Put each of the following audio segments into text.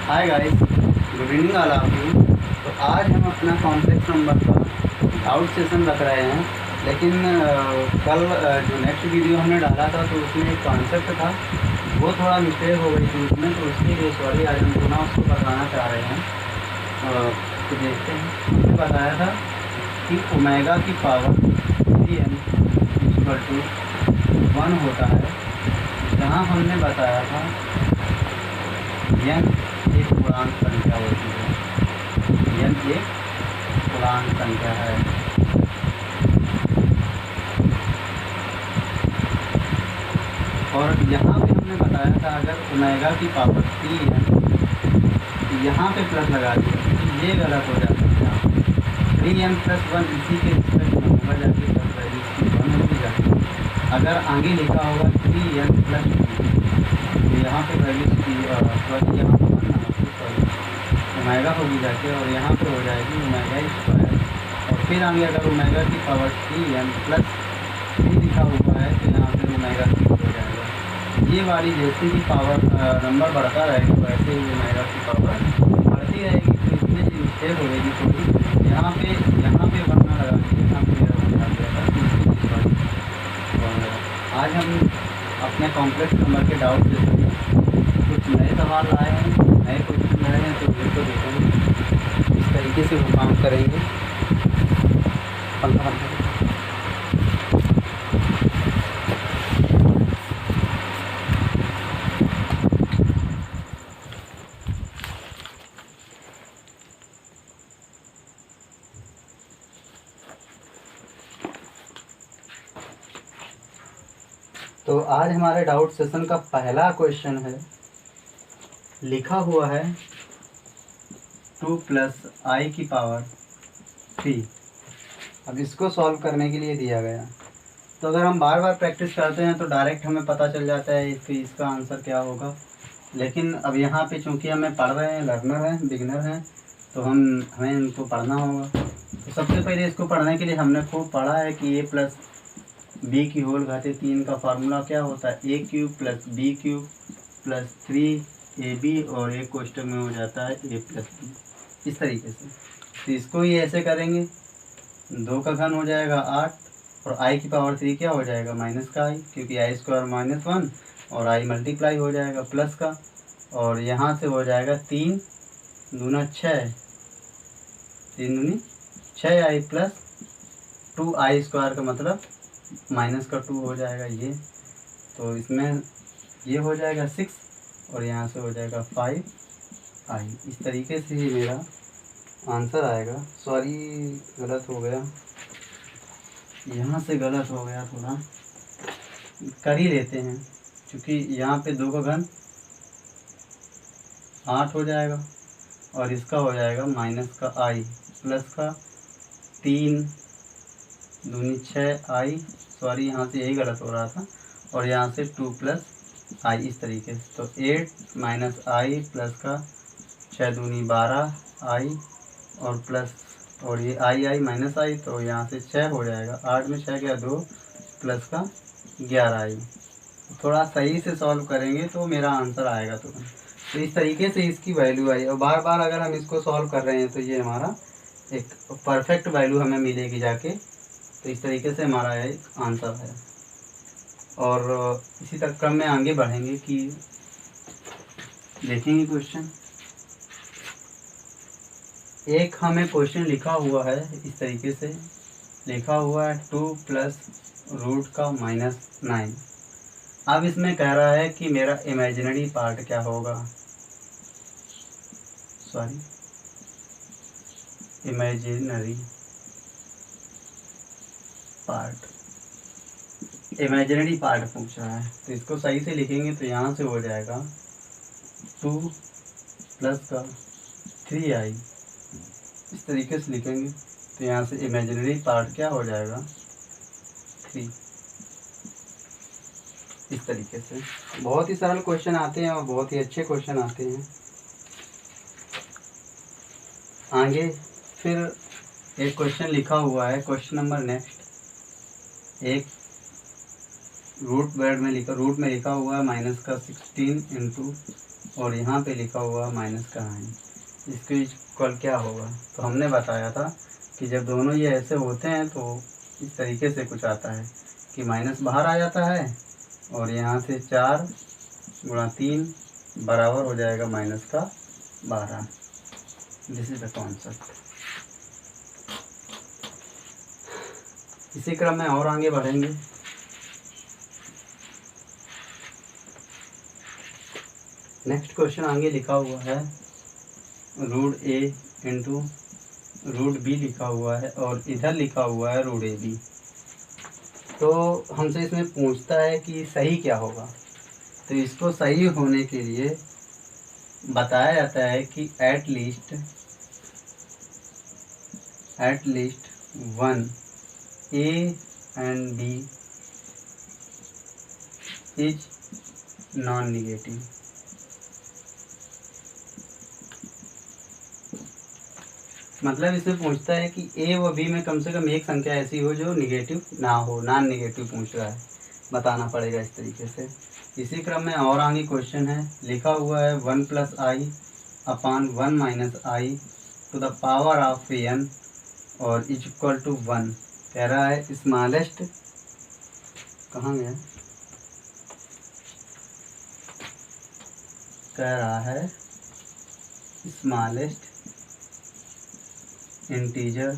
Hi guys, good evening all of you. तो आज हम अपना कॉम्प्लेक्स नंबर का आउट सेशन रख रहे हैं, लेकिन कल जो नेक्स्ट वीडियो हमने डाला था तो उसमें एक कॉन्सेप्ट था, वो थोड़ा मिस्टेक हो गई थी उसमें, तो उसके लिए सॉरी। आज हम पुनः उसको बताना चाह रहे हैं। तो देखते हैं, हमने बताया था कि ओमेगा की पावर 3n = 1 होता है, जहाँ हमने बताया था n एक पूर्णांक संख्या होती है। n एक पूर्णांक संख्या है। और यहाँ पे हमने बताया था अगर ओमेगा की पावर 3n, यहाँ पे प्लस लगा दिया तो ये गलत हो जाता है। यहाँ 3n + 1 इसी के रिस्पेक्ट में होगा, जाके तब वैल्यू इसकी 1 होगी जाके। अगर आगे लिखा होगा 3n + 2, तो यहाँ पे वैल्यू सॉरी यहाँ पर ओमेगा होगी जाके, और यहाँ पे हो जाएगी ओमेगा²। और फिर आगे अगर ओमेगा की पावर 3n + 3 लिखा हुआ है तो यहाँ पे ओमेगा³ हो जाएगा। ये वाली जैसे ही पावर नंबर बढ़ता रहेगा वैसे ही ओमेगा की पावर बढ़ती रहेगी। तो इसमें मिस्टेक हो जाएगी थोड़ी, यहाँ पे 1 ना लगा के यहाँ पे मेरा 1 लगा दिया था। और आज हम अपने कॉम्प्लेक्स नंबर के डाउट ले सकते हैं। कुछ नए सवाल आए हैं, नए क्वेश्चन आए हैं, तो उनको देखेंगे इस तरीके से वो काम करेंगे। पंखा तो आज हमारे डाउट सेशन का पहला क्वेश्चन है, लिखा हुआ है 2 + i की पावर 3। अब इसको सॉल्व करने के लिए दिया गया, तो अगर हम बार बार प्रैक्टिस करते हैं तो डायरेक्ट हमें पता चल जाता है कि इसका आंसर क्या होगा। लेकिन अब यहाँ पे चूंकि हमें पढ़ रहे हैं, लर्नर हैं, बिगनर हैं, तो हमें इनको पढ़ना होगा। तो सबसे पहले इसको पढ़ने के लिए हमने खूब पढ़ा है कि a + b³ का फार्मूला क्या होता है, a³ + b³ + 3ab, और एक कोष्टक में हो जाता है a + b, इस तरीके से। तो इसको ही ऐसे करेंगे, 2 का घन हो जाएगा 8, और i की पावर 3 क्या हो जाएगा -i, क्योंकि i² - 1 और i मल्टीप्लाई हो जाएगा प्लस का, और यहाँ से हो जाएगा 3 दूना 6, 3 दूनी 6i + 2i² का मतलब -2 हो जाएगा ये। तो इसमें ये हो जाएगा 6, और यहाँ से हो जाएगा 5i। इस तरीके से ही मेरा आंसर आएगा। सॉरी गलत हो गया, यहाँ से गलत हो गया, थोड़ा कर ही लेते हैं, क्योंकि यहाँ पे 2 का घन 8 हो जाएगा, और इसका हो जाएगा -i प्लस का 3 दूनी 6i, सॉरी यहाँ से यही गलत हो रहा था, और यहाँ से 2 + i, इस तरीके से। तो 8 - i प्लस का 6 दूनी 12i, और प्लस, और ये i -i, तो यहाँ से 6 हो जाएगा, 8 में 6 गया 2, प्लस का 11i। थोड़ा सही से सॉल्व करेंगे तो मेरा आंसर आएगा तुरंत। तो इस तरीके से इसकी वैल्यू आई, और बार बार अगर हम इसको सॉल्व कर रहे हैं तो ये हमारा एक परफेक्ट वैल्यू हमें मिलेगी जाके। तो इस तरीके से हमारा एक आंसर है। और इसी तक क्रम में आगे बढ़ेंगे कि देखेंगे क्वेश्चन। एक हमें क्वेश्चन लिखा हुआ है, इस तरीके से लिखा हुआ है 2 + (-9). अब इसमें कह रहा है कि मेरा इमेजिनरी पार्ट क्या होगा, सॉरी इमेजिनरी पार्ट पूछ रहा है। तो इसको सही से लिखेंगे तो यहाँ से हो जाएगा 2 + का 3i, इस तरीके से लिखेंगे तो यहाँ से इमेजिनरी पार्ट क्या हो जाएगा 3, इस तरीके से। बहुत ही सरल क्वेश्चन आते हैं और बहुत ही अच्छे क्वेश्चन आते हैं। आगे फिर एक क्वेश्चन लिखा हुआ है, क्वेश्चन नंबर नेक्स्ट, एक रूट में लिखा हुआ है माइनस का 16 इंटू, और यहाँ पे लिखा हुआ है माइनस का 9। इसके इक्वल क्या होगा? तो हमने बताया था कि जब दोनों ये ऐसे होते हैं तो इस तरीके से कुछ आता है कि माइनस बाहर आ जाता है, और यहाँ से 4 गुणा 3 बराबर हो जाएगा माइनस का 12। This is the concept. इसी क्रम में और आगे बढ़ेंगे। नेक्स्ट क्वेश्चन आगे लिखा हुआ है रूट ए इंटू रूट बी लिखा हुआ है, और इधर लिखा हुआ है रूट ए बी। तो हमसे इसमें पूछता है कि सही क्या होगा। तो इसको सही होने के लिए बताया जाता है कि at least one A and B is non negative. मतलब इसमें पूछता है कि ए व बी में कम से कम एक संख्या ऐसी हो जो निगेटिव ना हो, नॉन निगेटिव पूछ रहा है, बताना पड़ेगा इस तरीके से। इसी क्रम में और आगे क्वेश्चन है, लिखा हुआ है 1 plus I upon 1 minus I to the power of N और इज इक्वल टू 1। कह रहा है स्मॉलेस्ट, कहाँ गया, कह रहा है स्मॉलेस्ट इंटीजर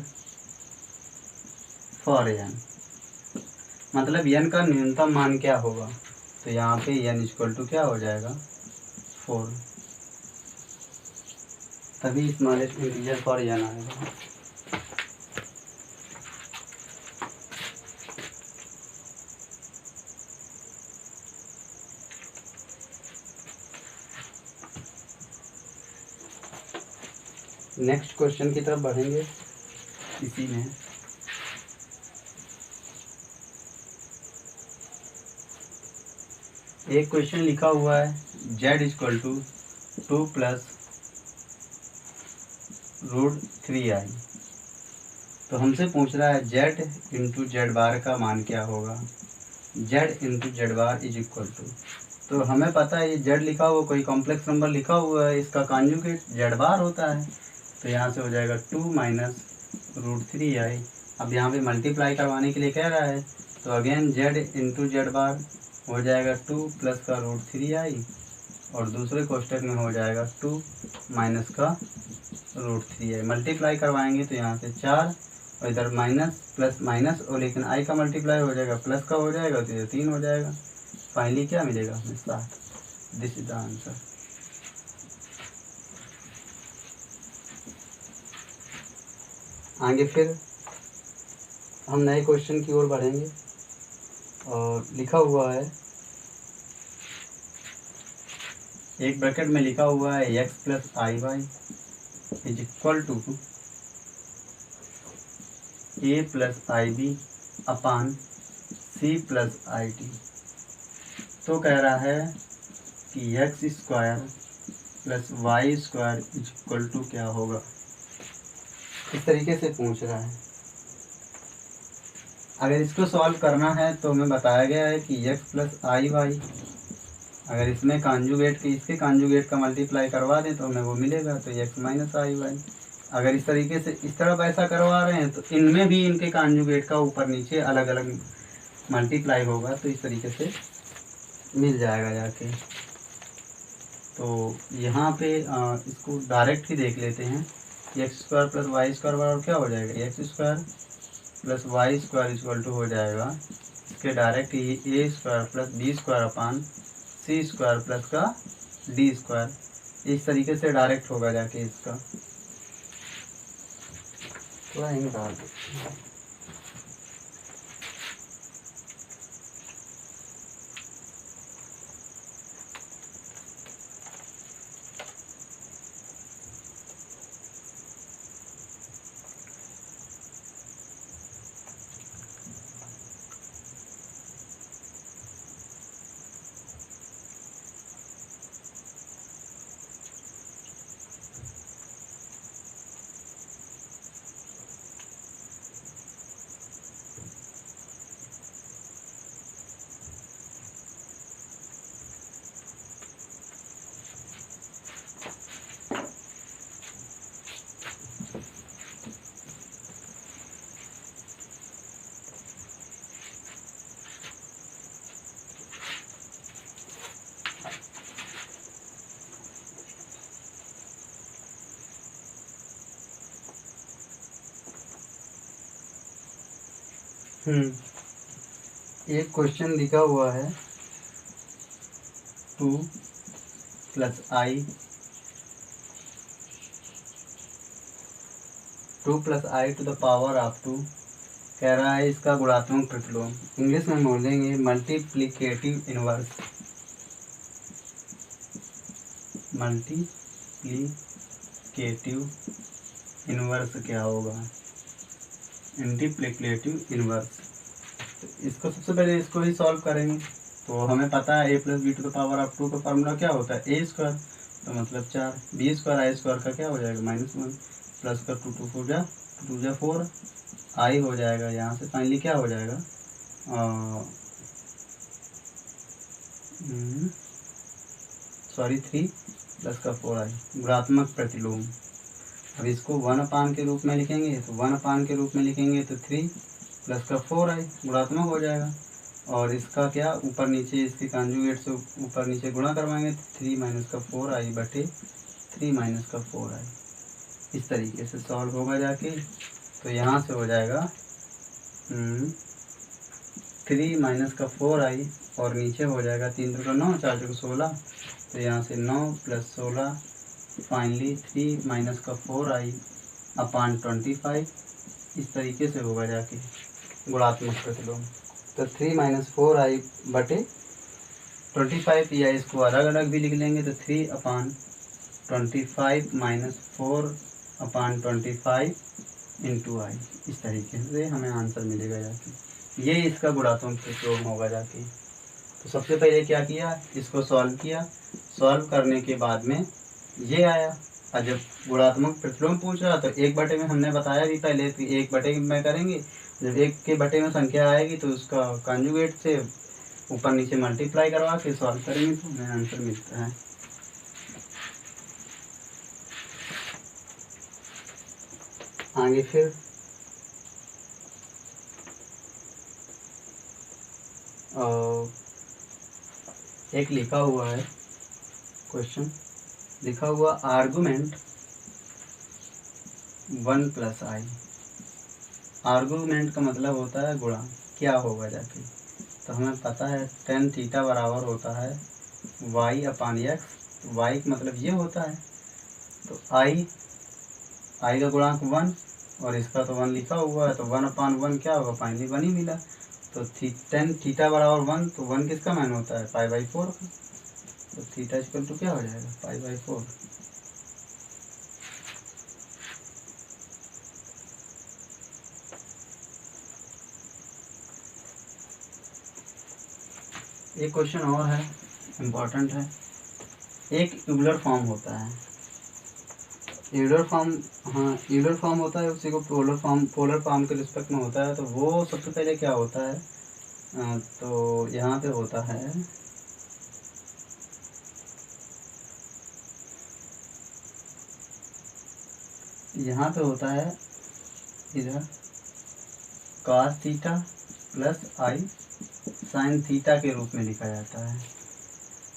फॉर एन, मतलब एन का न्यूनतम मान क्या होगा। तो यहाँ पे एन इक्वल टू क्या हो जाएगा 4, तभी स्मॉलेस्ट इंटीजर फॉर एन आएगा। नेक्स्ट क्वेश्चन की तरफ बढ़ेंगे। इसी में एक क्वेश्चन लिखा हुआ है z equal to 2 plus root 3i। तो हमसे पूछ रहा है z इंटू जेड बार का मान क्या होगा। z into Z bar is equal to, तो हमें पता है ये z लिखा हुआ कोई कॉम्प्लेक्स नंबर लिखा हुआ है, इसका कॉन्जुगेट जेड बार होता है। तो यहाँ से हो जाएगा 2 माइनस रूट 3i। अब यहाँ पे मल्टीप्लाई करवाने के लिए कह रहा है, तो अगेन z इंटू जेड बार हो जाएगा 2 प्लस का रूट 3i, और दूसरे कोष्टक में हो जाएगा 2 माइनस का रूट 3i। मल्टीप्लाई करवाएंगे तो यहाँ से 4, और इधर माइनस प्लस माइनस, और लेकिन i का मल्टीप्लाई हो जाएगा प्लस का हो जाएगा, तो इधर 3 हो जाएगा। फाइनली क्या मिलेगा हमें 7। This is the answer. आगे फिर हम नए क्वेश्चन की ओर बढ़ेंगे, और लिखा हुआ है एक ब्रैकेट में लिखा हुआ है x plus I Y is equal to A plus I B upon C plus I T. तो कह रहा है कि X square plus Y square is equal to क्या होगा, इस तरीके से पूछ रहा है। अगर इसको सॉल्व करना है तो हमें बताया गया है कि x प्लस आई वाई, अगर इसमें कांजुगेट के इसके कांजुगेट का मल्टीप्लाई करवा दें तो हमें वो मिलेगा, तो x माइनस आई वाई। अगर इस तरीके से इस तरफ ऐसा करवा रहे हैं तो इनमें भी इनके कांजुगेट का ऊपर नीचे अलग अलग मल्टीप्लाई होगा, तो इस तरीके से मिल जाएगा जाके। तो यहाँ पे इसको डायरेक्ट ही देख लेते हैं। X square plus Y square बराबर क्या हो जाएगा, x square plus Y square equal to हो जाएगा इसके डायरेक्ट ही a square plus b square upon c square plus का डी स्क्वायर। इस तरीके से डायरेक्ट होगा जाके इसका। थोड़ा इन डाल देते हैं। एक क्वेश्चन लिखा हुआ है 2 + i 2 + i to the power of 2 कह रहा है इसका गुणात्मक प्रतिलोम। इंग्लिश में बोलेंगे मल्टीप्लिकेटिव इनवर्स। मल्टीप्लिकेटिव इनवर्स क्या होगा? Multiplicative inverse. तो इसको सबसे पहले इसको ही सॉल्व करेंगे। तो हमें पता है a + b to the power of 2 का फार्मूला क्या होता है? a स्क्वायर, तो मतलब 4, b स्क्वायर i स्क्वायर का क्या हो जाएगा? -1 प्लस का 2 2 जा 4 i हो जाएगा। यहाँ से फाइनली क्या हो जाएगा? सॉरी 3 प्लस का 4i गुणात्मक प्रतिलोम। अब इसको 1/, के रूप में लिखेंगे तो 1/, के रूप में लिखेंगे तो 3 प्लस का 4i गुणात्मक हो जाएगा। और इसका क्या ऊपर नीचे इसके कॉन्जुगेट से ऊपर नीचे गुणा करवाएंगे तो 3 - का 4i बटे 3 - का 4i। इस तरीके से सॉल्व होगा जाके। तो यहाँ से हो जाएगा 3 - का 4i और नीचे हो जाएगा 3 × 9 4 × 16। तो यहाँ से 9 + 16 फाइनली 3 - का 4i अपॉन 25। इस तरीके से होगा जाके गुणात्मक प्रतिलोम। तो 3 - 4i बटे 25, या इसको अलग अलग भी लिख लेंगे तो 3/25 - 4/25 × i। इस तरीके से हमें आंसर मिलेगा जाके। ये इसका गुणात्मक प्रतिलोम होगा जाके। तो सबसे पहले क्या किया, इसको सॉल्व किया। सॉल्व करने के बाद में ये आया। और जब गुणात्मक प्रतिलोम पूछ रहा तो 1/, में हमने बताया भी पहले कि 1/, में करेंगे। जब 1/, में संख्या आएगी तो उसका कॉन्जुगेट से ऊपर नीचे मल्टीप्लाई करवा के सॉल्व करेंगे तो हमें आंसर मिलता है। आगे फिर एक लिखा हुआ है क्वेश्चन, लिखा हुआ आर्गुमेंट 1 + i। आर्गुमेंट का मतलब होता है गुणा, क्या होगा जाके। तो हमें पता है tan थीटा बराबर होता है y/x। तो y का मतलब ये होता है। तो i का गुणांक 1 और इसका तो 1 लिखा हुआ है, तो 1/1 क्या होगा? फाइनली 1 ही मिला। तो tan थीटा बराबर 1, तो 1 किसका मान होता है? π/4 का। तो थीटा इक्वल टू क्या हो जाएगा? π/4। एक क्वेश्चन और है, इम्पोर्टेंट है। एक यूलर फॉर्म होता है, यूलर फॉर्म, हाँ यूलर फॉर्म होता है, उसी को पोलर फॉर्म के रिस्पेक्ट में होता है। तो वो सबसे पहले क्या होता है, तो यहाँ पे होता है इधर cos theta plus i sin theta के रूप में लिखा जाता है,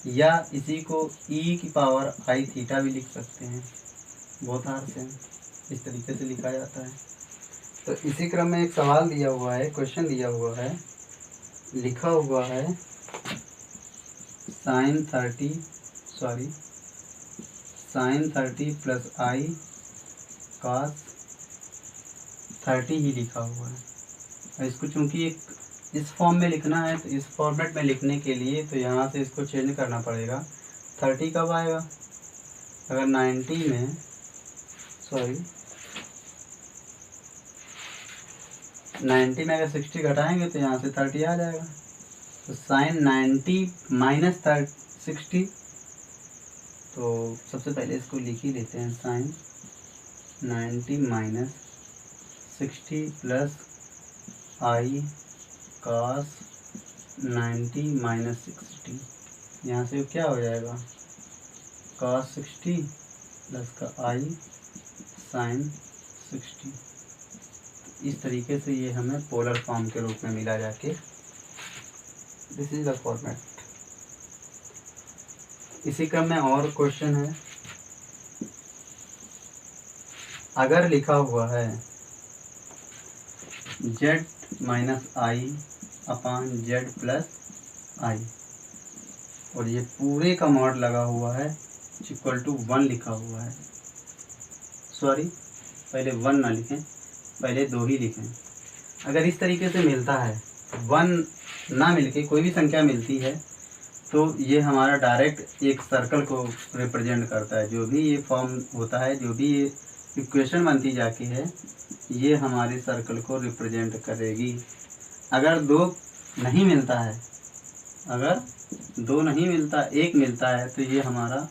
या इसी को e⁻i थीटा भी लिख सकते हैं। बहुत आर से इस तरीके से लिखा जाता है। तो इसी क्रम में एक सवाल दिया हुआ है, क्वेश्चन दिया हुआ है, लिखा हुआ है sin 30 प्लस i cos 30 ही लिखा हुआ है। और इसको चूंकि एक इस फॉर्म में लिखना है, तो इस फॉर्मेट में लिखने के लिए तो यहाँ से इसको चेंज करना पड़ेगा। 30 कब आएगा? अगर 90 में 90 में अगर 60 घटाएंगे तो यहाँ से 30 आ जाएगा। तो sin 90 माइनस 60, तो सबसे पहले इसको लिख ही लेते हैं। sin 90 minus 60 plus i cos 90 minus 60, यहाँ से क्या हो जाएगा? cos 60 प्लस का i sin 60। इस तरीके से ये हमें पोलर फॉर्म के रूप में मिला जाके। This is the format. इसी क्रम में और क्वेश्चन है, अगर लिखा हुआ है z माइनस आई अपान जेड प्लस आई, और ये पूरे का मॉड लगा हुआ है इक्वल टू 1 लिखा हुआ है। सॉरी, पहले 1 ना लिखें, पहले 2 ही लिखें। अगर इस तरीके से मिलता है, 1 ना मिलके कोई भी संख्या मिलती है, तो ये हमारा डायरेक्ट एक सर्कल को रिप्रेजेंट करता है। जो भी ये फॉर्म होता है, जो भी ये इक्वेशन बनती जाती है, ये हमारे सर्कल को रिप्रेजेंट करेगी। अगर 2 नहीं मिलता है, अगर 2 नहीं मिलता, 1 मिलता है, तो ये हमारा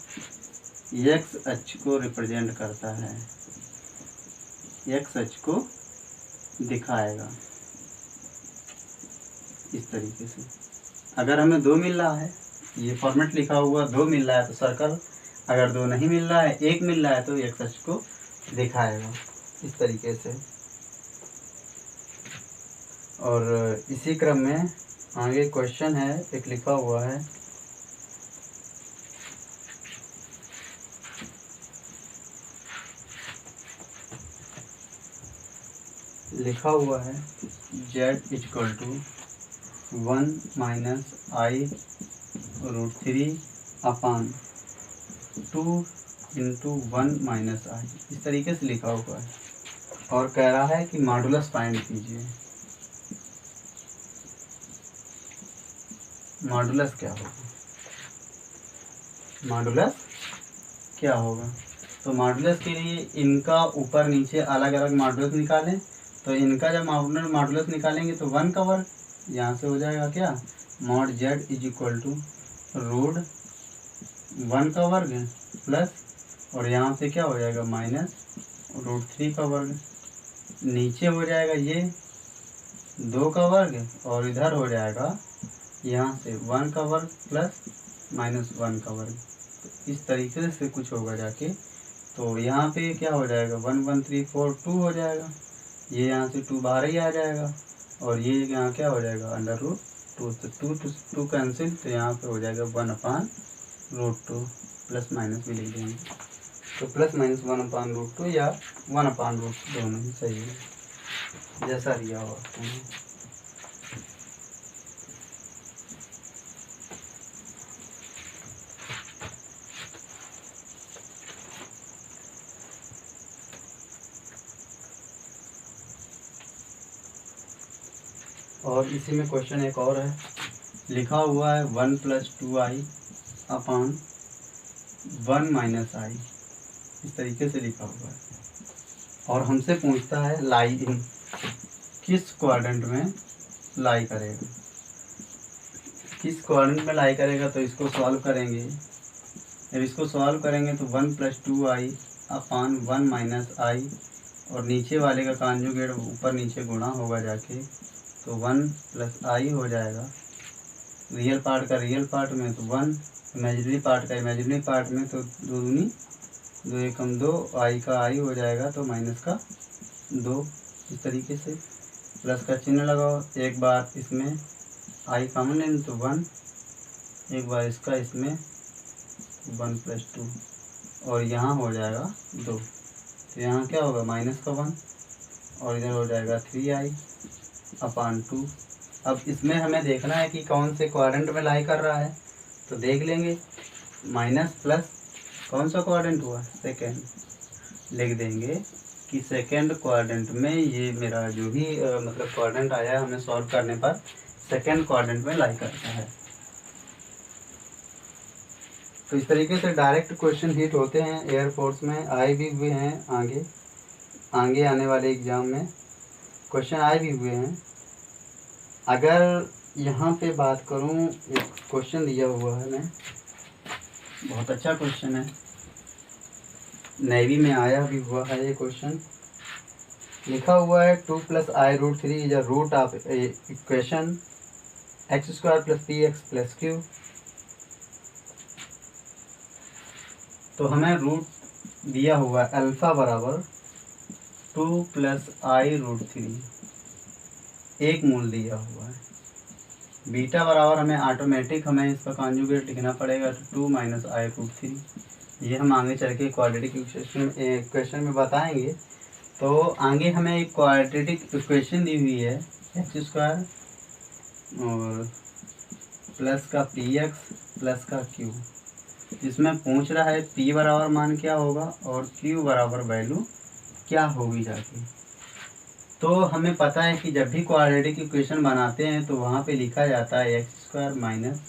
एक्स अक्ष को रिप्रेजेंट करता है, एक्स अक्ष को दिखाएगा इस तरीके से। अगर हमें 2 मिल रहा है, ये फॉर्मेट लिखा हुआ 2 मिल रहा है तो सर्कल, अगर 2 नहीं मिल रहा है, 1 मिल रहा है, तो एक्स अक्ष को दिखाएगा इस तरीके से। और इसी क्रम में आगे क्वेश्चन है, एक लिखा हुआ है, z equal to 1 minus i root 3 upon 2 into 1 minus i, इस तरीके से लिखा हुआ है। और कह रहा है कि मॉडुलस फाइंड कीजिए। मॉडुलस क्या होगा, मॉडुलस क्या होगा? तो मॉडुलस के लिए इनका ऊपर नीचे अलग अलग मॉडुलस निकालें। तो इनका जब मॉडुलस निकालेंगे तो 1 का वर्ग यहाँ से हो जाएगा क्या, mod Z is equal to root 1 का वर्ग प्लस, और यहाँ से क्या हो जाएगा, माइनस रूट 3 का वर्ग। नीचे हो जाएगा ये 2 का वर्ग, और इधर हो जाएगा यहाँ से 1 का वर्ग प्लस माइनस 1 का वर्ग। तो इस तरीके से कुछ होगा जाके। तो यहाँ पे क्या हो जाएगा, 1 1 3 4 2 हो जाएगा, ये यहाँ से 2 बाहर ही आ जाएगा, और ये यहाँ क्या हो जाएगा, अंडर रूट 2, तो 2 कैंसिल, तो यहाँ पे हो जाएगा 1 अपान रूट 2, प्लस माइनस भी लिख देंगे, तो प्लस माइनस 1 अपान रूट 2 या 1 अपान रूट 2 दोनों ही सही है, जैसा दिया हुआ है। और इसी में क्वेश्चन एक और है, लिखा हुआ है 1 plus 2i upon 1 minus i, इस तरीके से लिखा हुआ है। और हमसे पूछता है लाई इन, किस क्वाड्रेंट में लाई करेगा, किस क्वाड्रेंट में लाई करेगा। तो इसको सॉल्व करेंगे, जब इसको सॉल्व करेंगे तो 1 प्लस 2i अपान 1 माइनस आई, और नीचे वाले का कॉन्जुगेट ऊपर नीचे गुणा होगा जाके, तो 1 प्लस आई हो जाएगा। रियल पार्ट का रियल पार्ट में तो 1, इमेजिनरी पार्ट का इमेजिनरी पार्ट में तो 2 दूनी 2 एकम 2, आई का आई हो जाएगा तो माइनस का 2, इस तरीके से प्लस का चिन्ह लगाओ। एक बार इसमें आई कॉमन लें तो 1, एक बार इसका इसमें 1 प्लस 2, और यहाँ हो जाएगा 2, तो यहाँ क्या होगा, माइनस का 1, और इधर हो जाएगा 3i अपान 2। अब इसमें हमें देखना है कि कौन से क्वाड्रेंट में लाई कर रहा है, तो देख लेंगे, माइनस प्लस कौन सा क्वाड्रेंट हुआ, सेकेंड, लिख देंगे कि सेकेंड क्वाड्रेंट में ये मेरा जो भी मतलब क्वाड्रेंट आया है हमें सॉल्व करने पर सेकेंड क्वाड्रेंट में लाई करता है। तो इस तरीके से डायरेक्ट क्वेश्चन हिट होते हैं एयरफोर्स में, आए भी हुए हैं, आगे आने वाले एग्ज़ाम में क्वेश्चन आए भी हुए हैं। अगर यहाँ पे बात करूँ, एक क्वेश्चन दिया हुआ है, मैं बहुत अच्छा क्वेश्चन है, नेवी में आया भी हुआ है ये क्वेश्चन। लिखा हुआ है 2 plus I root 3 is a root of equation X square plus P X plus Q. तो हमें रूट दिया हुआ है अल्फ़ा बराबर 2 प्लस आई रूट 3, एक मूल दिया हुआ है। बीटा बराबर हमें ऑटोमेटिक हमें इसका कॉन्जुगेट लिखना पड़ेगा, तो 2 माइनस आई रूट 3, ये हम आगे चल के क्वाड्रेटिक इक्वेशन में बताएंगे। तो आगे हमें एक क्वाड्रेटिक इक्वेशन दी हुई है एक्स स्क्वायर और प्लस का पी एक्स प्लस का क्यू। इसमें पूछ रहा है पी बराबर मान क्या होगा और क्यू बराबर वैल्यू क्या होगी जाके। तो हमें पता है कि जब भी क्वाड्रेटिक इक्वेशन बनाते हैं तो वहाँ पे लिखा जाता है एक्स स्क्वायर माइनस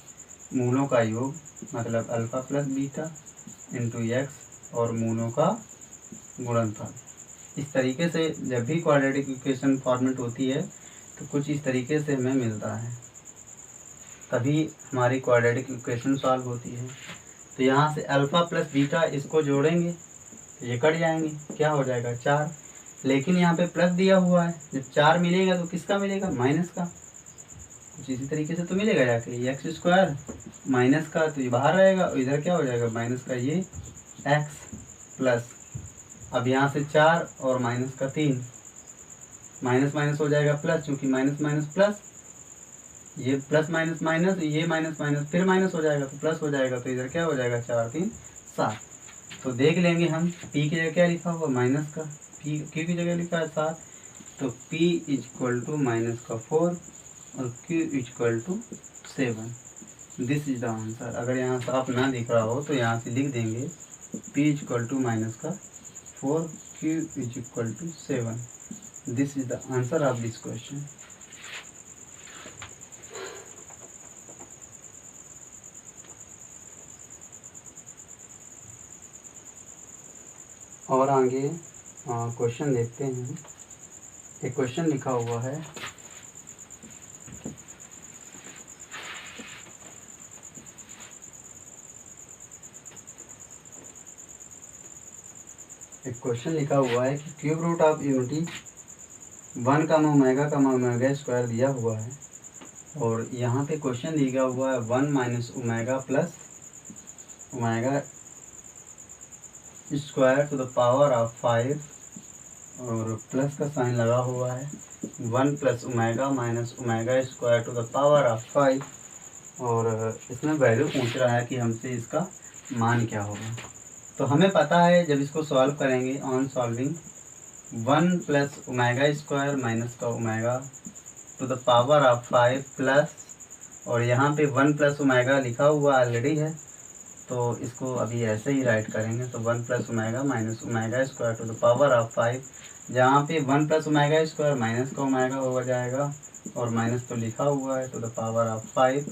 मूलों का योग, मतलब alpha plus beta into x और मूलों का गुणनफल। इस तरीके से जब भी क्वाड्रेटिक इक्वेशन फॉर्मेट होती है तो कुछ इस तरीके से हमें मिलता है, तभी हमारी क्वाड्रेटिक इक्वेशन सॉल्व होती है। तो यहाँ से अल्फ़ा प्लस बीटा इसको जोड़ेंगे तो ये कट जाएंगे, क्या हो जाएगा 4। लेकिन यहाँ पे प्लस दिया हुआ है, जब 4 मिलेगा तो किसका मिलेगा, माइनस का। कुछ इसी तरीके से तो मिलेगा जाके एक्स स्क्वायर माइनस का, तो ये बाहर रहेगा और इधर क्या हो जाएगा माइनस का ये एक्स प्लस, अब यहाँ से 4 और माइनस का 3, माइनस माइनस हो जाएगा प्लस, क्योंकि माइनस माइनस प्लस, ये प्लस माइनस माइनस, ये माइनस माइनस फिर माइनस हो जाएगा तो प्लस हो जाएगा, तो इधर क्या हो जाएगा 4 3 7। तो देख लेंगे हम p की जगह क्या लिखा हुआ माइनस का, p q की जगह लिखा है 7, तो p इक्वल टू माइनस का 4 और q equal to 7। This is the answer. अगर यहाँ साफ ना दिख रहा हो तो यहाँ से लिख देंगे p इक्वल टू माइनस का 4 q equal to 7। This is the answer of this question. और आगे क्वेश्चन देखते हैं। एक क्वेश्चन लिखा हुआ है कि क्यूब रूट ऑफ यूनिटी 1 का ओमेगा स्क्वायर दिया हुआ है और यहाँ पे क्वेश्चन दिया हुआ है 1 minus omega plus omega square to the power of 5 और प्लस का साइन लगा हुआ है 1 plus omega minus omega square to the power of 5 और इसमें वैल्यू पूछ रहा है कि हमसे इसका मान क्या होगा। तो हमें पता है जब इसको सॉल्व करेंगे on solving 1 plus omega square minus का omega to the power of 5 plus, और यहाँ पे 1 प्लस ओमेगा लिखा हुआ ऑलरेडी है तो इसको अभी ऐसे ही राइट करेंगे। तो 1 plus omega minus omega square to the power of 5, जहाँ पे 1 प्लस ओमेगा स्क्वायर माइनस का ओमेगा हो जाएगा और माइनस तो लिखा हुआ है to the power of 5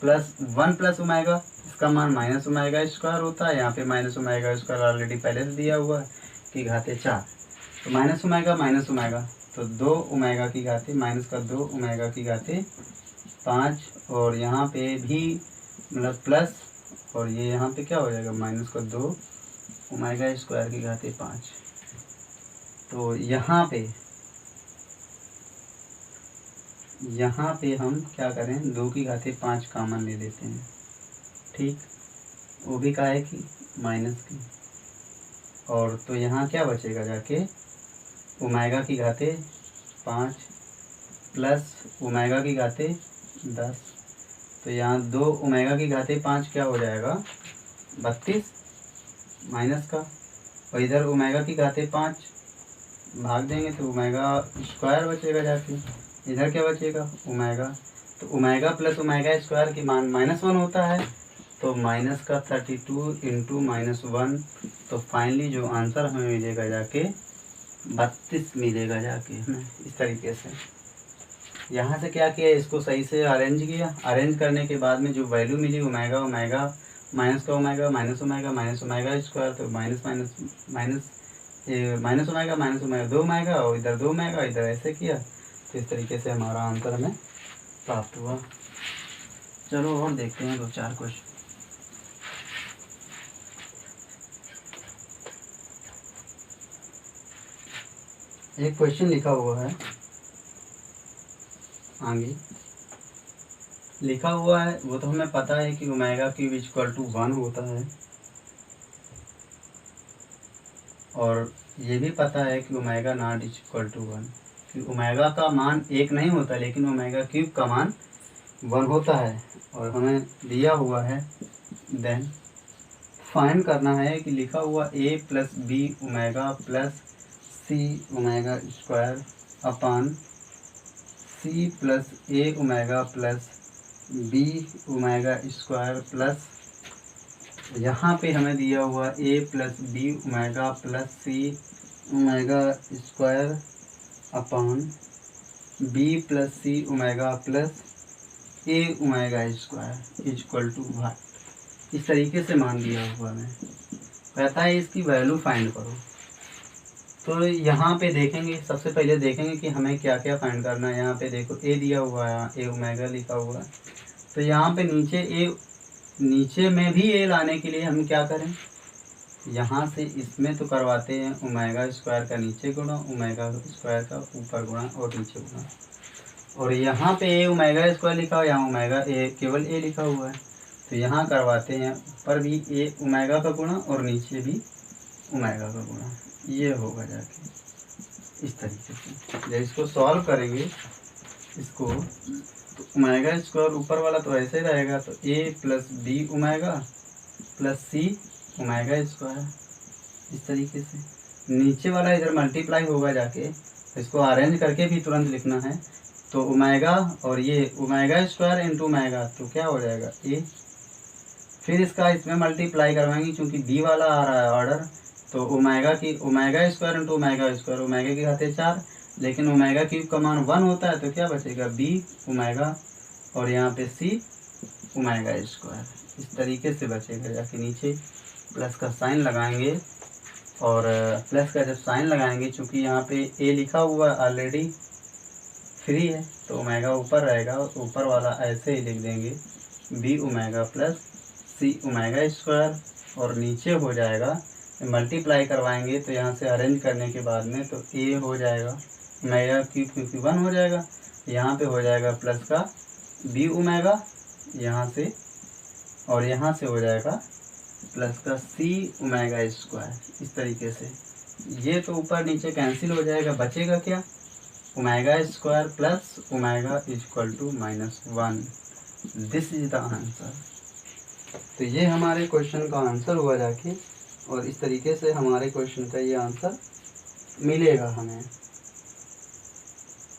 plus 1 plus omega, इसका मान माइनस ओमेगा स्क्वायर होता है। यहाँ पे माइनस ओमेगा स्क्वायर ऑलरेडी पहले से दिया हुआ है कि घाते 4, तो माइनस ओमेगा तो 2 ओमेगा की घाते माइनस का 2 ओमेगा की घाते 5, और यहाँ पे भी मतलब प्लस, और ये यहाँ पे क्या हो जाएगा माइनस का 2 ओमेगा स्क्वायर की घाते 5। तो यहाँ पे हम क्या करें 2 की घाते 5 कॉमन ले लेते हैं, ठीक, वो भी काहे की माइनस की, और तो यहाँ क्या बचेगा जाके ओमेगा की घाते 5 प्लस ओमेगा की घाते 10, तो यहाँ 2 ओमेगा की घाते 5 क्या हो जाएगा 32 माइनस का, और इधर ओमेगा की घाते 5 भाग देंगे तो ओमेगा स्क्वायर बचेगा जाके, इधर क्या बचेगा ओमेगा, तो ओमेगा प्लस ओमेगा स्क्वायर की मान -1 होता है, तो माइनस का 32 इंटू -1, तो फाइनली जो आंसर हमें मिलेगा जाके 32 मिलेगा जाके हमें। इस तरीके से यहाँ से क्या किया, इसको सही से अरेंज किया, अरेंज करने के बाद में जो वैल्यू मिली ओमेगा माइनस का ओमेगा माइनस ओमेगा स्क्वायर, तो माइनस ओमेगा 2 ओमेगा और इधर 2 ओमेगा, इधर ऐसे किया, तो इस तरीके से हमारा आंसर हमें प्राप्त हुआ। चलो और देखते हैं 2-4 क्वेश्चन। एक क्वेश्चन लिखा हुआ है, आगे लिखा हुआ है वो तो हमें पता है कि ओमेगा क्यूब इक्वल टू 1 होता है, और ये भी पता है कि ओमेगा नॉट इक्वल टू 1, कि ओमेगा का मान 1 नहीं होता लेकिन ओमेगा क्यूब का मान 1 होता है। और हमें दिया हुआ है देन फाइंड करना है कि लिखा हुआ a plus b omega plus c omega square upon c c plus a omega plus b omega square plus यहाँ पे हमें दिया हुआ a plus b omega plus c omega square upon b plus c omega plus a omega square equal to what. इस तरीके से मान दिया हुआ है। कहता है इसकी वैल्यू फाइंड करो। तो यहाँ पे देखेंगे, सबसे पहले देखेंगे कि हमें क्या क्या फाइंड करना है। यहाँ पे देखो ए दिया हुआ है, ए ओमेगा लिखा हुआ है। तो यहाँ पे नीचे में भी ए लाने के लिए हम क्या करें, यहाँ से इसमें तो करवाते हैं ओमेगा स्क्वायर का नीचे गुणा, ओमेगा स्क्वायर का ऊपर गुणा और नीचे गुणा। और यहाँ पे ए ओमेगा स्क्वायर लिखा हुआ है, यहाँ ओमेगा ए केवल ए लिखा हुआ है। तो यहाँ करवाते हैं ऊपर भी ए ओमेगा का गुणा और नीचे भी ओमेगा का गुणा। ये होगा जाके इस तरीके से। जब इसको सॉल्व करेंगे इसको, तो ओमेगा स्क्वायर ऊपर वाला तो ऐसे रहेगा, तो ए plus b omega plus c omega square. इस तरीके से नीचे वाला इधर मल्टीप्लाई होगा जाके, तो इसको अरेंज करके भी तुरंत लिखना है। तो ओमेगा और ये ओमेगा स्क्वायर इंटू ओमेगा, तो क्या हो जाएगा ए। फिर इसका इसमें मल्टीप्लाई करवाएंगे क्योंकि बी वाला आ रहा है ऑर्डर, तो omega square into omega square, omega की घाते 4, लेकिन ओमेगा क्यूब का मान 1 होता है, तो क्या बचेगा बी ओमेगा और यहाँ पे सी ओमेगा स्क्वायर। इस तरीके से बचेगा। जाके नीचे प्लस का साइन लगाएंगे, और प्लस का जब साइन लगाएंगे, चूँकि यहाँ पे ए लिखा हुआ ऑलरेडी फ्री है, तो ओमेगा ऊपर रहेगा, ऊपर वाला ऐसे ही लिख देंगे B omega plus c omega square, और नीचे हो जाएगा मल्टीप्लाई करवाएंगे, तो यहाँ से अरेंज करने के बाद में तो ए हो जाएगा ओमेगा क्यूब क्योंकि 1 हो जाएगा, यहाँ पे हो जाएगा प्लस का बी ओमेगा यहाँ से, और यहाँ से हो जाएगा प्लस का सी ओमेगा स्क्वायर। इस तरीके से ये तो ऊपर नीचे कैंसिल हो जाएगा, बचेगा क्या omega square plus omega equal to -1। This is the answer. तो ये हमारे क्वेश्चन का आंसर हुआ जाके, और इस तरीके से हमारे क्वेश्चन का ये आंसर मिलेगा हमें।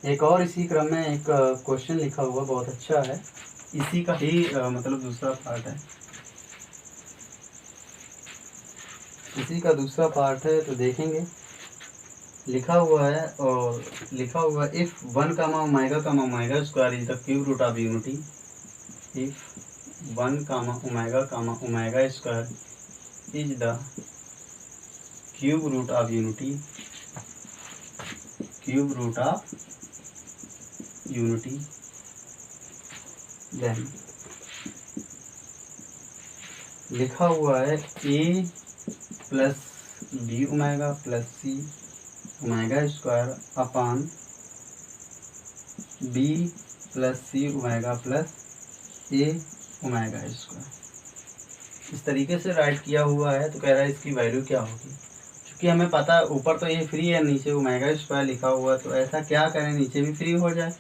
एक और इसी क्रम में एक क्वेश्चन लिखा हुआ बहुत अच्छा है, इसी का ही मतलब दूसरा पार्ट है, इसी का दूसरा पार्ट है। तो देखेंगे लिखा हुआ है, और लिखा हुआ if 1 comma omega square is the cube root of unity, if 1 comma omega square is the cube root of unity, cube root of unity, then लिखा हुआ है a plus b omega plus c omega square upon b plus c omega plus a omega square. इस तरीके से right किया हुआ है। तो कह रहा है इसकी वैल्यू क्या होगी, क्योंकि हमें पता है ऊपर तो ये फ्री है, नीचे ओमेगा स्क्वायर लिखा हुआ है, तो ऐसा क्या करें नीचे भी फ्री हो जाए,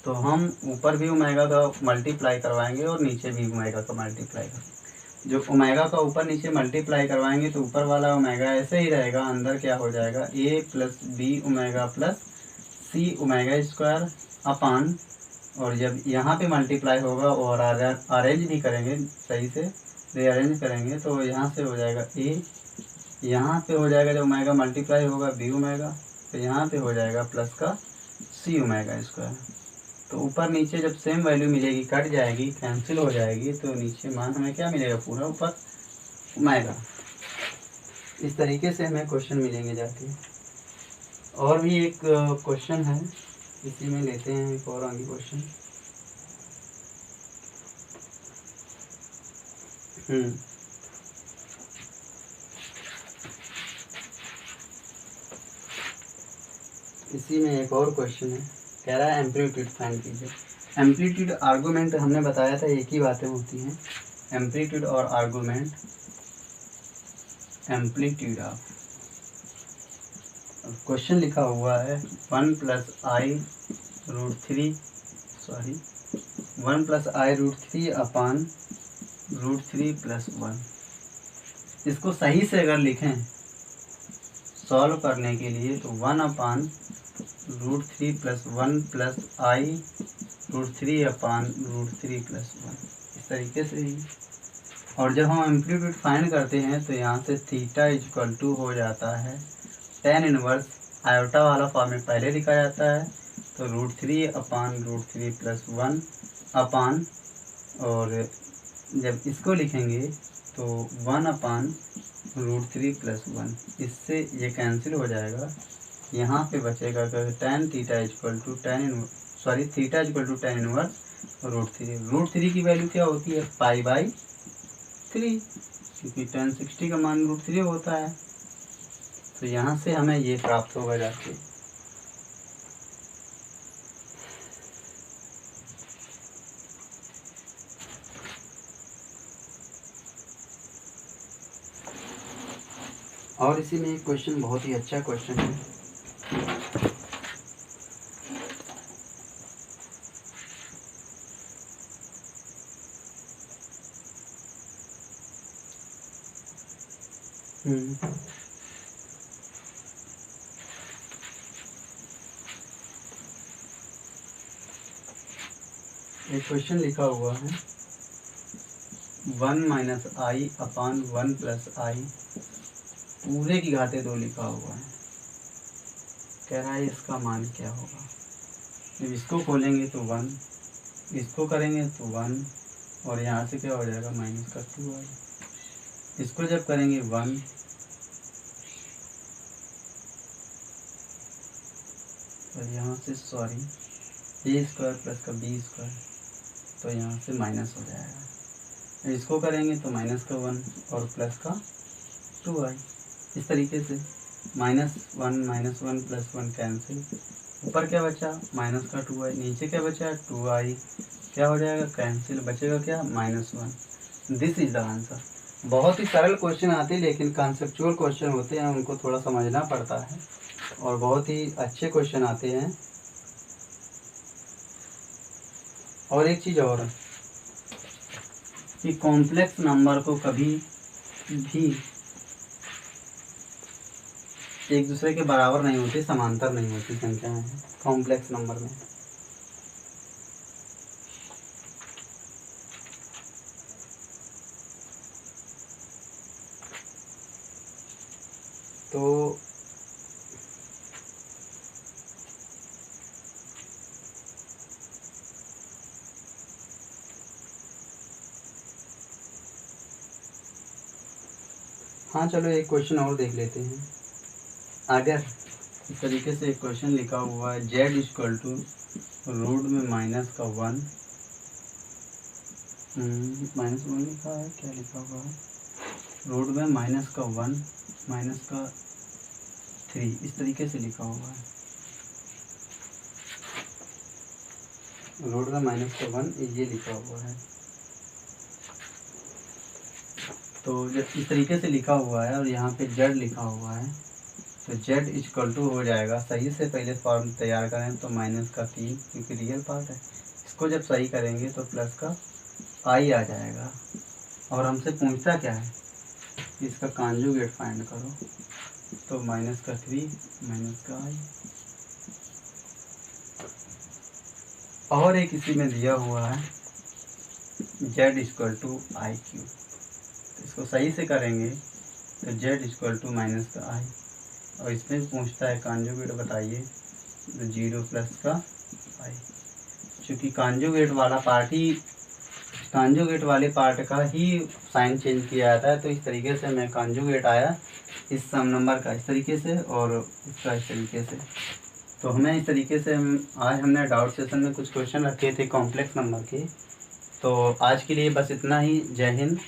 तो हम ऊपर भी ओमेगा का मल्टीप्लाई करवाएंगे और नीचे भी ओमेगा का मल्टीप्लाई करेंगे। जो ओमेगा का ऊपर नीचे मल्टीप्लाई करवाएंगे तो ऊपर वाला ओमेगा ऐसे ही रहेगा, अंदर क्या हो जाएगा ए plus b omega plus c omega square अपान, और जब यहाँ पे मल्टीप्लाई होगा और अरेंज भी करेंगे, सही से रीअरेंज करेंगे, तो यहाँ से हो जाएगा ए, यहाँ पे हो जाएगा जब ओमेगा मल्टीप्लाई होगा बी ओमेगा, तो यहाँ पे हो जाएगा प्लस का सी ओमेगा स्क्वायर। तो ऊपर नीचे जब सेम वैल्यू मिलेगी, कट जाएगी, कैंसिल हो जाएगी, तो नीचे मान हमें क्या मिलेगा पूरा ऊपर ओमेगा। इस तरीके से हमें क्वेश्चन मिलेंगे जाके। और भी एक क्वेश्चन है, इसी में लेते हैं एक और आगे क्वेश्चन। इसी में एक और क्वेश्चन है, कह रहा है एम्पलीट्यूड फाइंड कीजिए। एम्पलीट्यूड आर्गूमेंट हमने बताया था एक ही बातें होती हैं, एम्पलीट्यूड और आर्गूमेंट। एम्पलीट्यूड ऑफ क्वेश्चन लिखा हुआ है 1 plus I root three upon √3 plus 1। इसको सही से अगर लिखें सॉल्व करने के लिए, तो 1 अपान √3 + 1 + I √3/√3 + 1, इस तरीके से ही। और जब हम एम्पलीट्यूड फाइंड करते हैं तो यहाँ से थीटा = हो जाता है tan इनवर्स आयोटा वाला फॉर्मेट पहले लिखा जाता है, तो √3/√3 + 1 अपान, और जब इसको लिखेंगे तो 1/√3 + 1, इससे ये कैंसिल हो जाएगा। यहाँ पे बचेगा tan थीटा = tan इनवर्स √3 की वैल्यू क्या होती है π/3, क्योंकि tan 60 का मान √3 होता है। तो यहाँ से हमें ये प्राप्त होगा जाके। और इसी में एक क्वेश्चन, बहुत ही अच्छा क्वेश्चन है। एक क्वेश्चन लिखा हुआ है 1 - I/1 + I पूरे की घाते 2 लिखा हुआ है। कह रहा है इसका मान क्या होगा। जब इसको खोलेंगे तो 1, इसको करेंगे तो 1, और यहाँ से क्या हो जाएगा -2i। इसको जब करेंगे 1, और यहाँ से a² + का b², तो यहाँ से माइनस हो जाएगा। इसको करेंगे तो -1 और +2i, इस तरीके से -1 + 1 कैंसिल। ऊपर क्या बचा -2i, नीचे क्या बचा 2i, क्या हो जाएगा कैंसिल, बचेगा क्या -1। This is the answer. बहुत ही सरल क्वेश्चन आते हैं, लेकिन कॉन्सेप्चुअल क्वेश्चन होते हैं, उनको थोड़ा समझना पड़ता है, और बहुत ही अच्छे क्वेश्चन आते हैं। और एक चीज़ और कि कॉम्प्लेक्स नंबर को कभी भी एक दूसरे के बराबर नहीं होती, समांतर नहीं होती संख्याएं हैं कॉम्प्लेक्स नंबर में। तो हाँ, चलो एक क्वेश्चन और देख लेते हैं। अगर इस तरीके से एक क्वेश्चन लिखा हुआ है z = रूट में -1 -1 लिखा है, क्या लिखा हुआ है, रूट में -1 -3, इस तरीके से लिखा हुआ है। रूट में -1 ये लिखा हुआ है। तो जब इस तरीके से लिखा हुआ है और यहाँ पे z लिखा हुआ है, तो z = हो जाएगा, सही से पहले फॉर्म तैयार करें तो -3, क्योंकि रियल पार्ट है। इसको जब सही करेंगे तो +i आ जाएगा। और हमसे पूछता क्या है, इसका कॉन्जुगेट फाइंड करो, तो -3 -i। और एक इसी में दिया हुआ है z = i³। इसको सही से करेंगे तो z = -i, और इसमें पूछता है कॉन्जुगेट बताइए, तो 0 + i। चूँकि कॉन्जुगेट वाले पार्ट का ही साइन चेंज किया जाता है, तो इस तरीके से मैं कॉन्जुगेट आया इस सम नंबर का इस तरीके से, और इसका इस तरीके से। तो हमें इस तरीके से आज हमने डाउट सेशन में कुछ क्वेश्चन रखे थे कॉम्प्लेक्स नंबर के। तो आज के लिए बस इतना ही। जय हिंद।